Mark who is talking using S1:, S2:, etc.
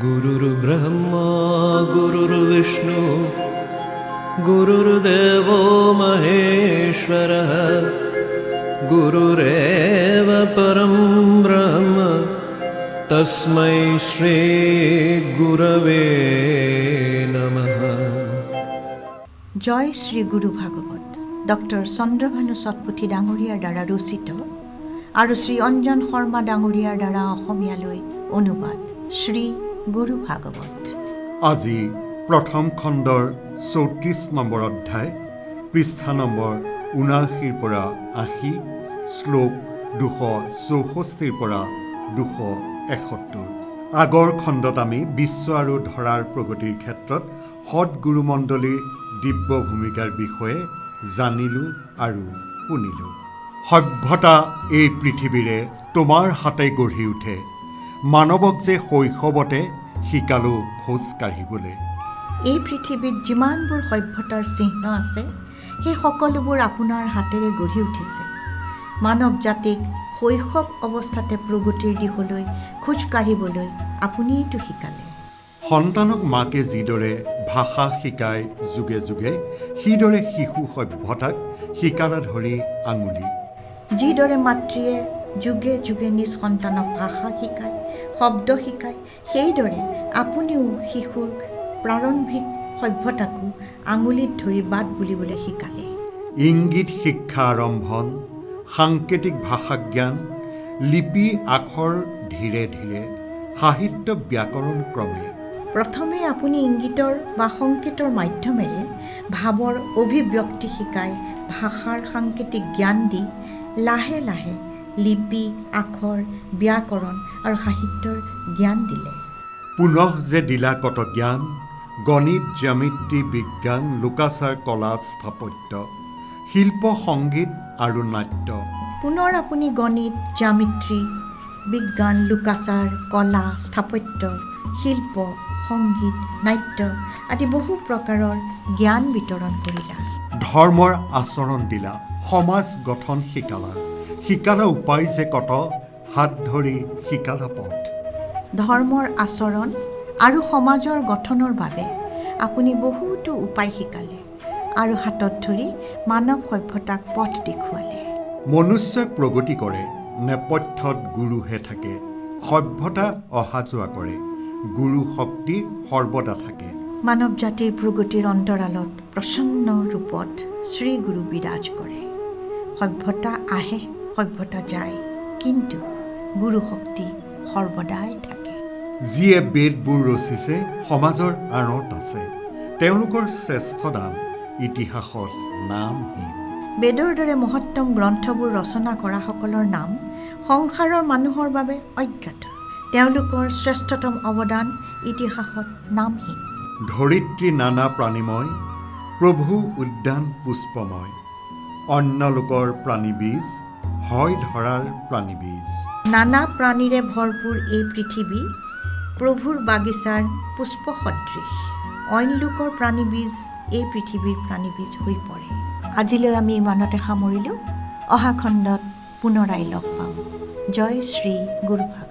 S1: गुरुर्ब्रह्मा गुरुर्विष्णु गुरुर्देवो महेश्वरः गुरुरेव परं ब्रह्म तस्मै श्री गुरवे नमः।
S2: জয় শ্ৰী গুৰু ভাগৱত ডক্টৰ চন্দ্ৰভানু সতপুথি ডাঙৰীয়াৰ দ্বাৰা ৰচিত আৰু শ্ৰী অঞ্জন শৰ্মা ডাঙৰীয়াৰ দ্বাৰা অসমীয়ালৈ অনুবাদ শ্ৰী গুৰু ভাগৱত।
S3: আজি প্ৰথম খণ্ডৰ ৩৪ নম্বৰ অধ্যায়, পৃষ্ঠা নম্বৰ ৭৯ পৰা ৮০, শ্লোক ২৬৪ পৰা ২৭১। আগৰ খণ্ডত আমি বিশ্ব আৰু ধৰাৰ প্ৰগতিৰ ক্ষেত্ৰত সৎগুৰুমণ্ডলীৰ দিব্য ভূমিকাৰ বিষয়ে জানিলোঁ আৰু শুনিলোঁ। সভ্যতা এই পৃথিৱীৰে তোমাৰ হাতে গঢ়ি উঠে, মানৱক যে শৈশৱতে শিকালোঁ খোজ কাঢ়িবলৈ।
S2: এই পৃথিৱীত যিমানবোৰ সভ্যতাৰ চিহ্ন আছে সেই সকলোবোৰ আপোনাৰ হাতেৰে গঢ়ি উঠিছে। মানৱ জাতিক শৈশৱ অৱস্থাতে প্ৰগতিৰ দিশলৈ খোজ কাঢ়িবলৈ আপুনিয়েইতো শিকালে।
S3: সন্তানক মাকে যিদৰে ভাষা শিকায় যুগে যুগে, সিদৰে শিশু সভ্যতাক শিকালা ধৰি আঙুলি।
S2: যিদৰে মাতৃয়ে যুগে যুগে নিজ সন্তানক ভাষা শিকায়, শব্দ শিকায়, সেইদৰে আপুনিও শিশুৰ প্ৰাৰম্ভিক সভ্যতাকো আঙুলিত ধৰি বাট বুলিবলৈ শিকালে।
S3: ইংগিত শিক্ষা আৰম্ভণ, সাংকেতিক ভাষাজ্ঞান, লিপি আখৰ ধীৰে ধীৰে, সাহিত্য ব্যাকৰণ ক্ৰমে।
S2: প্ৰথমে আপুনি ইংগিতৰ বা সংকেতৰ মাধ্যমেৰে ভাৱৰ অভিব্যক্তি শিকাই ভাষাৰ সাংকেতিক জ্ঞান দি লাহে লাহে লিপি আখৰ ব্যাকৰণ আৰু সাহিত্যৰ জ্ঞান দিলে।
S3: পুনঃ যে দিলা কত জ্ঞান, গণিত জ্যামিতি বিজ্ঞান লোকাচাৰ কলা স্থাপত্য, শিল্প সংগীত আৰু নাট্য।
S2: পুনৰ আপুনি গণিত জ্যামিতি বিজ্ঞান লোকাচাৰ কলা স্থাপত্য শিল্প সংগীত নাট্য আদি বহু প্ৰকাৰৰ জ্ঞান বিতৰণ কৰিলা।
S3: ধৰ্মৰ আচৰণ দিলা, সমাজ গঠন শিকালা, শিকালা উপায় যে কত, হাত ধৰি শিকালা পথ।
S2: ধৰ্মৰ আচৰণ আৰু সমাজৰ গঠনৰ বাবে আপুনি বহুতো উপায় শিকালে আৰু হাতত ধৰি মানৱ সভ্যতাক পথ দেখুৱালে।
S3: মনুষ্যই প্ৰগতি কৰে, নেপথ্যত গুৰুহে থাকে, সভ্যতা অহা যোৱা কৰে, গুৰু শক্তি সৰ্বদা থাকে।
S2: মানৱ জাতিৰ প্ৰগতিৰ অন্তৰালত প্ৰচন্ন ৰূপত শ্ৰী গুৰু বিৰাজ কৰে। সভ্যতা আহে সভ্যতা যায়, কিন্তু গুৰু শক্তি সৰ্বদাই থাকে।
S3: যিয়ে বেদবোৰ ৰচিছে সমাজৰ আঁৰত আছে, তেওঁলোকৰ শ্ৰেষ্ঠ দান ইতিহাসত নামহীন।
S2: বেদৰ দৰে মহত্তম গ্ৰন্থবোৰ ৰচনা কৰাসকলৰ নাম সংসাৰৰ মানুহৰ বাবে অজ্ঞাত। তেওঁলোকৰ শ্ৰেষ্ঠতম অৱদান ইতিহাসত নামহীন।
S3: ধৰিত্ৰী নানা প্ৰাণীময়, প্ৰভু উদ্যান পুষ্পময়, অন্য লোকৰ প্ৰাণীবীজ হয় ধৰাৰ প্ৰাণীবীজ।
S2: নানা প্ৰাণীৰে ভৰপূৰ এই পৃথিৱী প্ৰভুৰ বাগিচাৰ পুষ্প সদৃশ। অইন লোকৰ প্ৰাণীবীজ এই পৃথিৱীৰ প্ৰাণীবীজ হৈ পৰে। আজিলৈ আমি ইমানতে সামৰিলোঁ। অহা খণ্ডত পুনৰাই লগ পাম। জয় শ্ৰী গুৰু ভাগৱত।